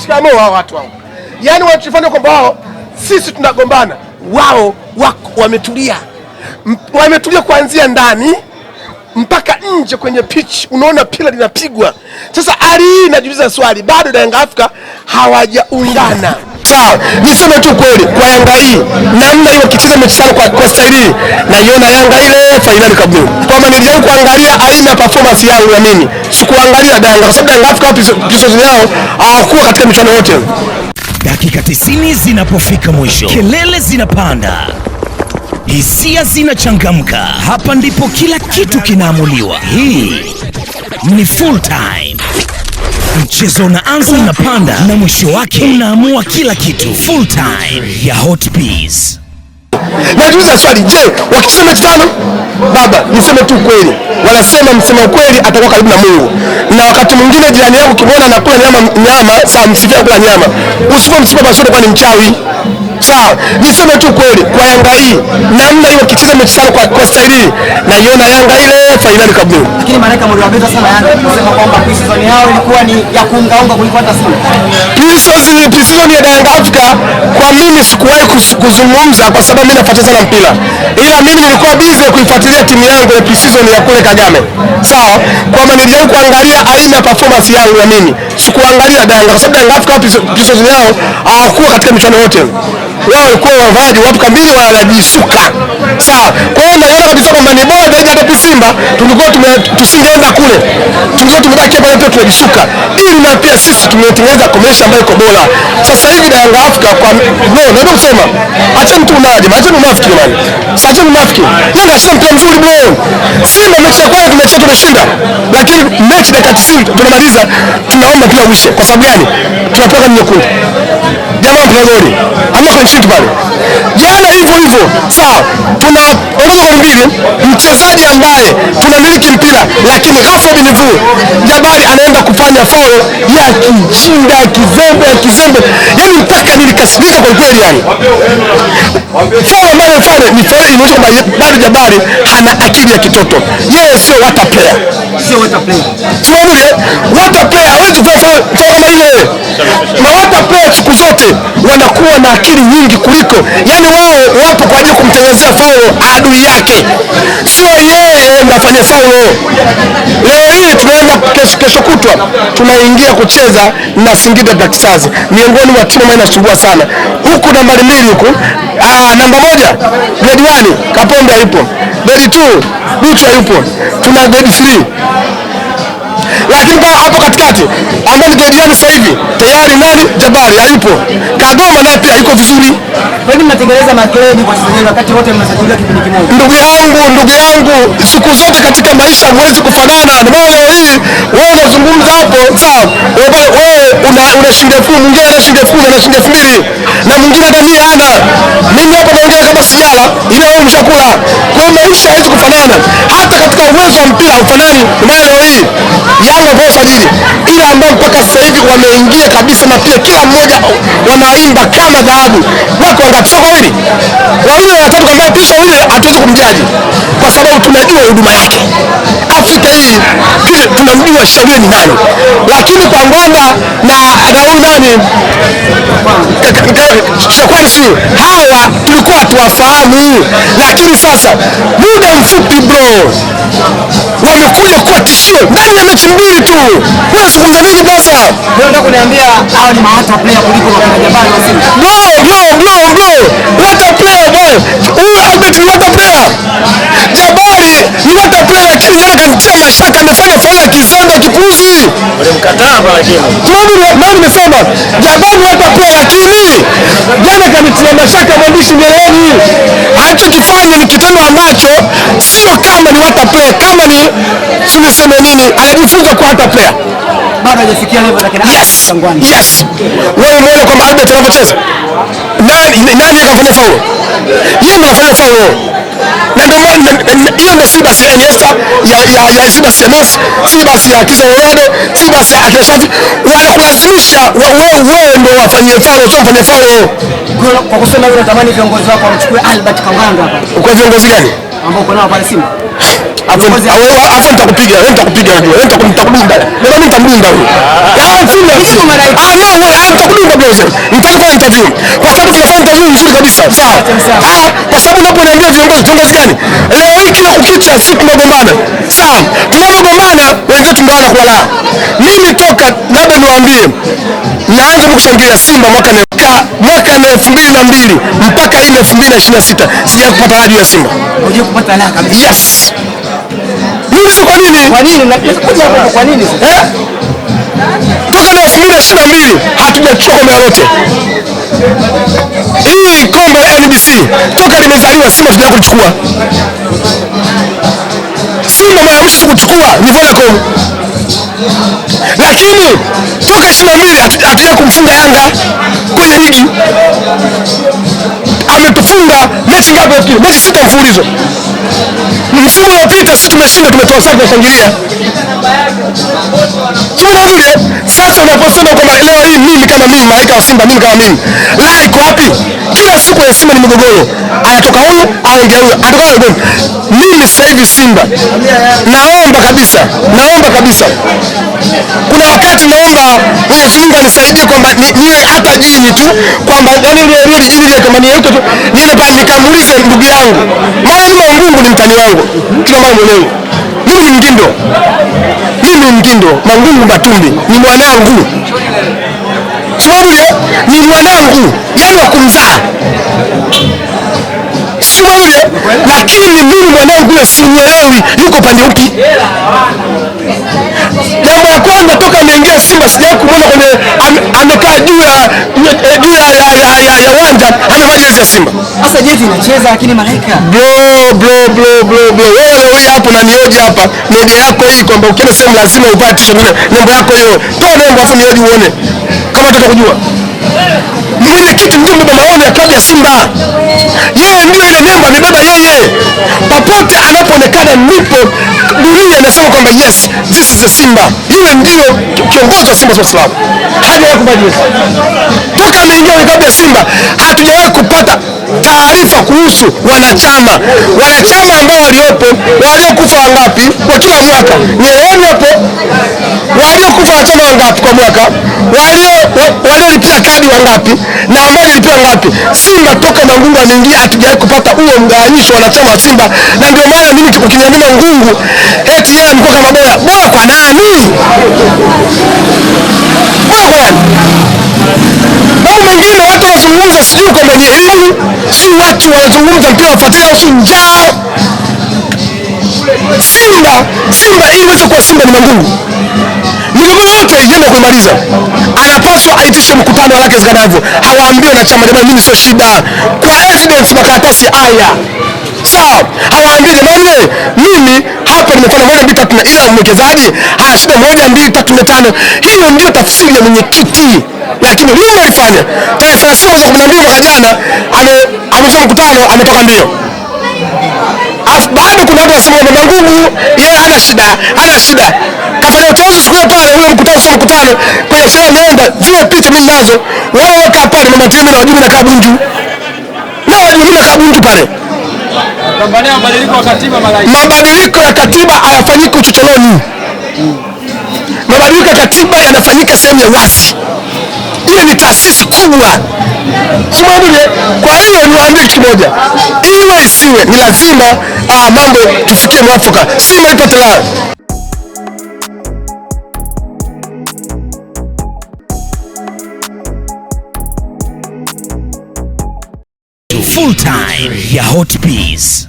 Shikamoo hao watu hao. Yaani wanachofanya kwamba wao sisi tunagombana, wao wametulia. Wametulia kuanzia ndani mpaka nje kwenye pitch, unaona pila linapigwa. Sasa hali hii najiuliza swali, bado Yanga Afrika hawajaungana. Sawa, niseme tu kweli kwa Yanga hii namna hiyo kicheza mechi sana kwa staili naiona Yanga ile finali kabla. Kwa nilijaribu kuangalia aina performance yangu ya mimi. Sikuangalia Yanga kwa sababu Yanga Afrika pisozi yao hawakuwa katika michuano yote. Dakika 90 zinapofika mwisho, kelele zinapanda, hisia zinachangamka. Hapa ndipo kila kitu kinaamuliwa. Hii ni full time. Mchezo unaanza, unapanda na mwisho wake unaamua kila kitu. Full time ya Hot Peas. Najiuliza swali, je, wakicheza mechi tano? Baba, niseme tu kweli. Wanasema msema ukweli atakuwa karibu na Mungu. Na wakati mwingine jirani yako kimwona anakula nyama, saa msifia kula nyama. Usipomsipa basi utakuwa ni mchawi. Sawa, niseme tu kweli kwa Yanga hii namna hiyo kicheza mechi sana kwa staili naiona Yanga ile finali kabla. Lakini maana kama mliwabeza sana Yanga kusema kwamba pre-season yao ilikuwa ni ya kuungaunga kuliko hata Simba. Pre-season ya Yanga Afrika kwa mimi sikuwahi kuzungumza kwa sababu mimi nafuatilia sana mpira. Ila mimi nilikuwa busy kuifuatilia timu yangu ya pre-season ya kule Kagame. Sawa, kwa maana nilijaribu kuangalia aina performance yangu ya mimi. Sikuangalia Yanga kwa sababu Yanga Afrika pre-season yao hawakuwa katika michuano yote. Wao walikuwa wavaji wapo kambini wanajisuka. Sawa. Kwa hiyo naona kabisa kwamba ni bora zaidi hata Simba tulikuwa tusingeenda kule. Tulikuwa tumebaki hapa pia tunajisuka. Ili na pia sisi tumetengeneza commercial ambayo iko bora. Sasa hivi na Yanga Afrika kwa ndio kusema acha mtu unaje, acha unafiki bwana. Sasa unafiki. Yanga sio mpira mzuri bro. Simba mechi ya kwanza tumeshinda. Lakini mechi dakika 90 tunamaliza tunaomba pia uishe. Kwa sababu gani? Tunapaka nyekundu. Jamaa tunagoli. Ama kwa chini pale. Jana hivyo hivyo. Sawa. Tunaongoza kwa mbili, mchezaji ambaye tunamiliki mpira lakini ghafla binivu Jabari anaenda kufanya foul ya kijinga kizembe. Yaani mpaka nilikasirika kwa kweli yani. Foul ambayo fanya ni foul inaonyesha kwamba bado Jabari hana akili ya kitoto. Yeye sio water player. Sio water player. Sababu water player hawezi kufanya foul kama ile. Na water player siku zote wanakuwa na akili nyingi kuliko, yani wao wapo kwa ajili kumtengenezea faulo adui yake, sio yeye mnafanya faulo. Leo hii tunaenda kesho kutwa tunaingia kucheza na Singida Black Stars, miongoni mwa timu ambayo inasumbua sana huku. Nambari 2 huku, namba 1 grade 1 Kapombe hayupo, grade 2 Butu hayupo, tuna grade 3. Lakini hapo katikati ambapo tunajani sasa hivi tayari nani Jabari hayupo, Kagoma naye pia yuko vizuri. Kwa nini mnatengeneza makelele kwa sababu wakati wote mnasajiliwa kipindi kimoja? Ndugu yangu, siku zote katika maisha huwezi kufanana. Ndio leo hii wewe unazungumza hapo, sawa? Wewe una shilingi 10,000, mwingine ana shilingi 10,000 na shilingi 2,000 na mwingine hata 100 hana. Mimi hapa naongea kama sijala, ila wewe umeshakula. Kwa hiyo maisha haiwezi kufanana. Hata katika uwezo wa mpira ufanani. Ndio leo hii Yanga kwa sajili ila ambao mpaka sasa hivi wameingia kabisa na pia kila mmoja wanaimba kama dhahabu. Wako wangapi? Wawili watatu, kwamba pisha yule hatuwezi kumjaji kwa sababu tunajua huduma yake. Afrika hii tunamjua Shauri ni nani, lakini kwa Ngomba na huyu nani Shakwani si hawa tulikuwa tuwafahamu, lakini sasa muda mfupi bro wamekuja kwa tishio ndani ya mechi 2 tu. Unazungumza nini sasa? Unataka kuniambia hao ni mawater player kuliko wakina Jabari wa Simba? Bro, water player boy. Huyu Albert ni water player. Jabari ni water player, lakini Yanga nitia mashaka, amefanya foul kizembe kipuzi. Walimkataa hapa lakini. Mimi nimesema Jabari water player, lakini jana kanitia mashaka mwandishi mbeleni. Alichokifanya ni kitendo ambacho sio kama ni water player, kama ni siniseme nini, anajifunza kwa water player. Bado hajafikia level lakini Sangwani. Yes. Wewe umeona kwamba Albert anavyocheza? Nani kafanya foul? Yeye ndiye afanya foul. Na ndio hiyo ndio si basi Iniesta ya si basi Messi, si basi ya Cristiano Ronaldo, si basi ya Shafi, wanakulazimisha wewe ndio wafanyie foul, sio mfanye foul. Kwa kusema hivyo natamani viongozi wako wamchukue Albert Kangwanda hapa. Kwa viongozi gani? Ambao kuna pale Simba. Afu nitakupiga wewe, nitakudunda. Mimi nitamdunda huyo. Simba. kiongozi, nitafanya interview kwa sababu tunafanya interview nzuri kabisa, sawa? Kwa sababu unaponiambia viongozi gani, leo hii kila kukicha sisi tunagombana, sawa? Tunagombana wenzetu tumeona kulala. Mimi toka labda niwaambie, naanza kushangilia Simba mwaka 2002 mpaka 2026 sijawahi kupata ahadi ya Simba. Unajua kupata la kabisa. Yes. Mimi si kwa nini? Kwa nini? Kwa nini? Toka 2022 hatujachukua kombe lolote. Hii kombe la NBC toka limezaliwa Simba tunaanza kuchukua. Simba mara mwisho kuchukua ni Vodacom. Lakini toka 22 hatujawahi kumfunga Yanga kwenye ligi. Ametufunga mechi ngapi? Mechi 6 mfululizo. Msimu uliopita sisi tumeshinda, tumetoa sare, tunashangilia. Sio vile. Sasa unaposema kwamba leo hii mimi kama mimi malaika wa Simba, mimi kama mimi, la iko wapi? Kila siku ya Simba ni mgogoro. Anatoka huyu, anaingia huyu, anatoka huyu. Mimi sasa hivi Simba naomba kabisa. Kuna wakati naomba Mwenyezi Mungu anisaidie kwamba niwe hata jini tu, kwamba yani ile jini ile kama niweke tu, niende pale nikamuulize ndugu yangu. Maana mimi Mangungu ni mtani wangu. Kila mara mwenyewe. Mimi ni Mgindo. Mangungu Matumbi ni mwanangu. Sababu ni mwanangu, yani wa kumzaa. Sababu lakini mimi mwanangu yule simuelewi yuko pande upi. Jambo la kwanza toka ameingia Simba sijawahi kumwona kwenye amekaa juu ya uwanja amevaa jezi ya Simba. Sasa jezi inacheza lakini malaika. Bro. Wewe leo hapo na nioje hapa. Media yako hii kwamba ukienda sehemu lazima upate t-shirt nembo yako hiyo. Toa nembo afu nioje uone. Kama unataka kujua. Mwenyekiti ndio mbeba maono ya klabu ya Simba. Yeye ndio ile nembo amebeba yeye. Popote anapoonekana nipo, dunia inasema kwamba yes, this is the Simba. Yule ndio kiongozi wa Simba Sports Club. Hajawahi kubadilika. Toka ameingia kwenye klabu ya Simba, hatujawahi kupata taarifa kuhusu wanachama ambao waliokufa wangapi kwa kila mwaka. Nieleweni hapo. Waliokufa wanachama wangapi kwa mwaka? Waliolipia kadi wangapi na ambao walipia ngapi? Simba toka Mangungu ameingia hatujawahi kupata huo mgawanyisho wanachama wa Simba, na ndio maana mimi ukiniambia Mangungu eti yeye alikuwa kama bora kwa nani? Mambo mengine watu wanazungumza sijui kwa mwenye elimu, si watu wanazungumza mpira wafuatilia usu njao. Simba ili iweze kuwa Simba ni Mangungu. Migogoro yote iende kuimaliza. Anapaswa aitishe mkutano wake zikadavyo. Hawaambiwe na chama, jamani mimi sio shida. Kwa evidence makaratasi haya. Sawa, hawaambii jamani mimi hapa nimefanya 1 2 3 4 ila mwekezaji hana shida 1 2 3 4 5. Hiyo ndio tafsiri ya mwenyekiti. Lakini leo alifanya tarehe 30 mwezi wa 12 mwaka jana amefanya mkutano, ametoka mbio. Bado kuna watu wasema Mangungu yeye hana shida. Kafanya utozo siku pale, ule mkutano sio mkutano. Kwenye sherehe ameenda, zile picha mimi nazo. Wao waka pale mama Temi na wajumbe na Kabunju. Na wajumbe na Kabunju pale. Pambania mabadiliko ya katiba malaika. Mabadiliko ya katiba hayafanyiki uchochoroni. Mabadiliko ya katiba yanafanyika sehemu ya wazi. Ile ni taasisi kubwa. Sababu kwa hiyo niwaambie kitu kimoja. Iwe isiwe ni lazima mambo tufikie mwafaka. Simba ipo tayari. Full time ya Hot Bees.